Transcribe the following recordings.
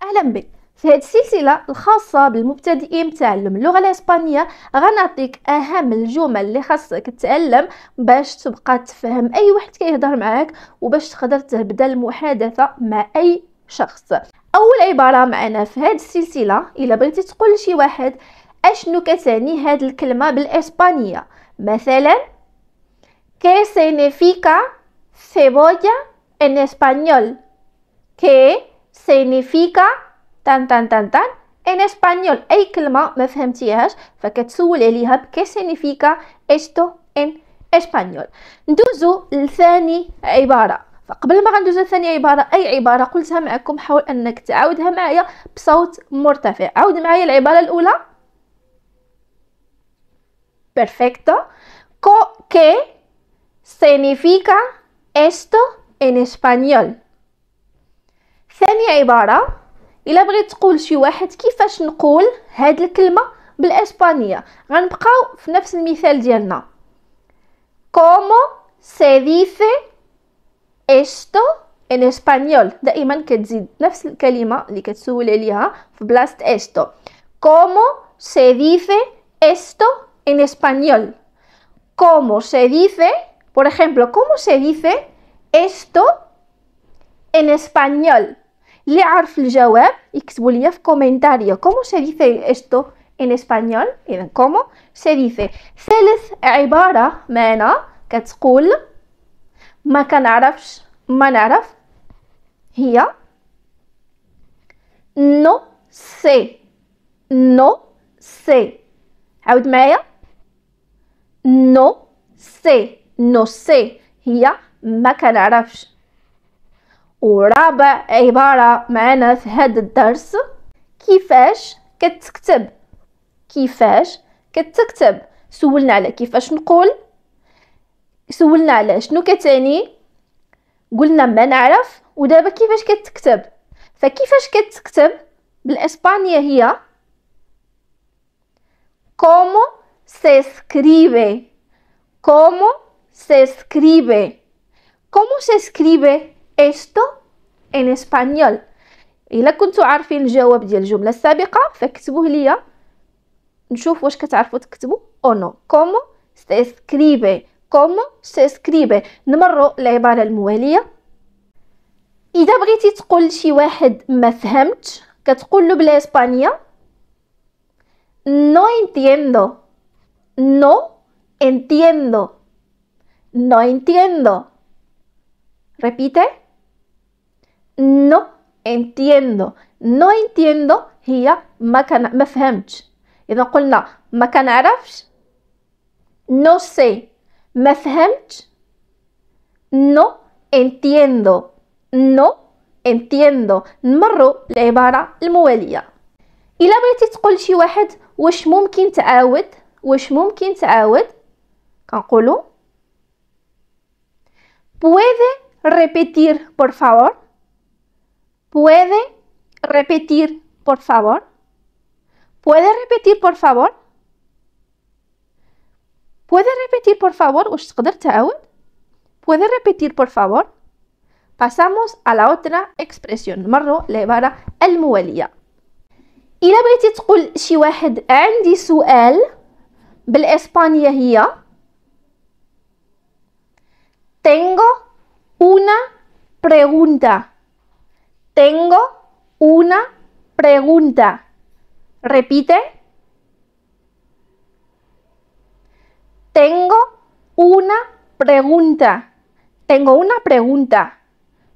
اهلا بك. في هذه السلسله الخاصه بالمبتدئين بتعلم اللغه الاسبانيه غنعطيك اهم الجمل اللي خاصك تتعلم باش تبقى تفهم اي واحد كيهضر معاك وباش تقدر تبدا المحادثه مع اي شخص. اول عباره معنا في هذه السلسله الا بغيتي تقول لشي واحد اشنو كتعني هذه الكلمه بالاسبانيه، مثلا ¿Qué significa cebolla en español? ¿Qué significa tan tan tan tan en español؟ أي كلمة ما فهمتيهاش فكتسول عليها ب ¿Qué significa esto en español؟ ندوزو لثاني عبارة. فقبل ما غندوزو لثاني عبارة، أي عبارة قلتها معكم حاول أنك تعاودها معايا بصوت مرتفع. عاود معايا العبارة الأولى. Perfecto. ¿Qué significa esto en español؟ ثاني عبارة، إلا بغيت تقول شي واحد كيفاش نقول هاد الكلمة بالإسبانية، غنبقاو في نفس المثال ديالنا. ¿Cómo se dice esto en español؟ دائما كتزيد نفس الكلمة اللي كتسول عليها في بلاصة esto. ¿Cómo se dice esto en español؟ ¿Cómo se dice, por ejemplo, cómo se dice esto en español؟ اللي عارف الجواب يكتبوا لي في كومنتاريو كومو سي ديسي استو ان اسبانيول. اذا كومو سي ديسي. ثالث عباره معنا كتقول ما كنعرفش ما نعرف، هي نو سي. نو سي. عاود معايا. نو سي. نو سي هي ما كنعرفش. ورابع عبارة معنا في هذا الدرس، كيفاش كتكتب. كيفاش كتكتب. سولنا على كيفاش نقول، سولنا على شنو كتعني، قلنا ما نعرف، ودابا كيفاش كتكتب. فكيفاش كتكتب بالاسبانية هي ¿Cómo se escribe? ¿Cómo se escribe? ¿Cómo se escribe esto en español؟ إلا كنتوا عارفين الجواب ديال الجملة السابقة فاكتبوه ليا نشوف واش كتعرفوا تكتبوا او نو. ¿Cómo se escribe? ¿Cómo se escribe؟ نمروا العبارة الموالية. إذا بغيتي تقول لشي واحد ما فهمتش كتقول له بالإسبانية no entiendo. no entiendo. no entiendo. repite. no entiendo. no entiendo هي ما فهمتش. اذا قلنا ما كنعرفش no sé ما فهمتش. no entiendo. no entiendo. نمروا العبارة الموالية. الا بغيتي تقول شي واحد واش ممكن تعاود، واش ممكن تعاود، كنقولوا puede repetir por favor. puede repetir por favor. puede repetir por favor. puede repetir por favor. واش تقدر تعاود. puede repetir por favor. pasamos a la otra expresión. نمروا العبارة الموالية. إلا بغيتي تقول شي واحد عندي سؤال بالإسبانية هي tengo una pregunta. tengo una pregunta. repite. tengo una pregunta. tengo una pregunta.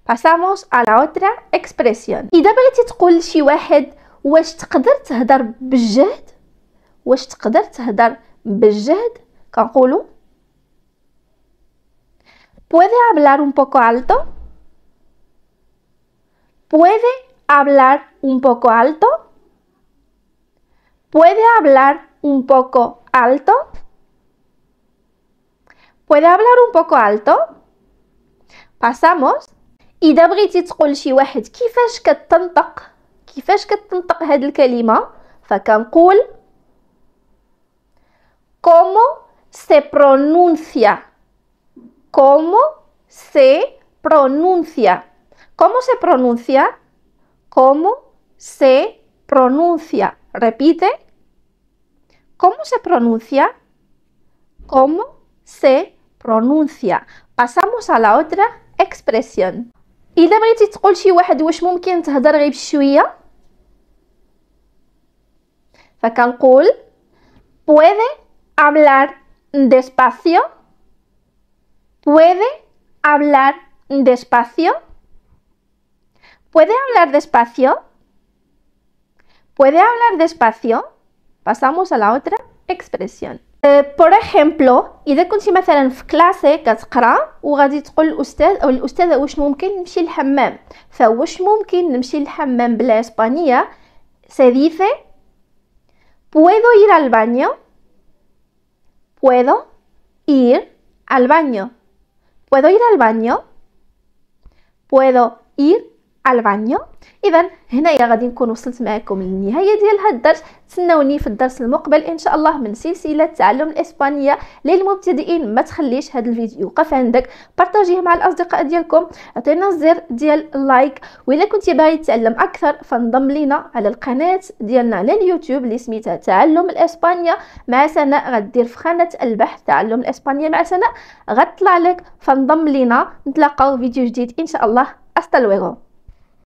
pasamos a la otra expresión. إذا بغيتي تقول شي واحد واش تقدر تهدر بالجهد، واش تقدر تهدر بالجهد، كنقولوا puede hablar un poco alto. puede hablar un poco alto. puede hablar un poco alto. puede hablar un poco alto. pasamos. إذا بغيتي تقول شي واحد كيفاش كتنطق، كيفاش كتنطق هاد الكلمة فكنقول ¿Cómo se pronuncia? ¿Cómo se pronuncia? ¿Cómo se pronuncia? ¿Cómo se pronuncia? Repite. ¿Cómo se pronuncia? ¿Cómo se pronuncia? Pasamos a la otra expresión. إذا بغيتي تقول شي واحد واش ممكن تهضر غير بشوية، فكنقول puede hablar despacio. Puede hablar despacio. Puede hablar despacio. Puede hablar despacio. Pasamos a la otra expresión. Por ejemplo, إذا كنتي مثلا في كلاسي كتقرا وغادي تقول الأستاذ أو الأستاذة واش ممكن نمشي للحمام، فواش ممكن نمشي للحمام بلا إسبانية؟ se dice puedo ir al baño. Puedo ir al baño. Puedo ir al baño. Puedo ir al baño. اذا هنايا غادي نكون وصلت معكم للنهايه ديال هذا الدرس. تسناوني في الدرس المقبل ان شاء الله من سلسله تعلم الاسبانيه للمبتدئين. ما تخليش هذا الفيديو يوقف عندك، بارطاجيه مع الاصدقاء ديالكم، عطينا الزر ديال اللايك، واذا كنتي باغي تتعلم اكثر فانضم لينا على القناه ديالنا على اليوتيوب اللي سميتها تعلم الاسبانيه مع سناء. غدير في خانه البحث تعلم الاسبانيه مع سناء، غتطلع لك، فانضم لينا. نتلاقاو فيديو جديد ان شاء الله. hasta luego.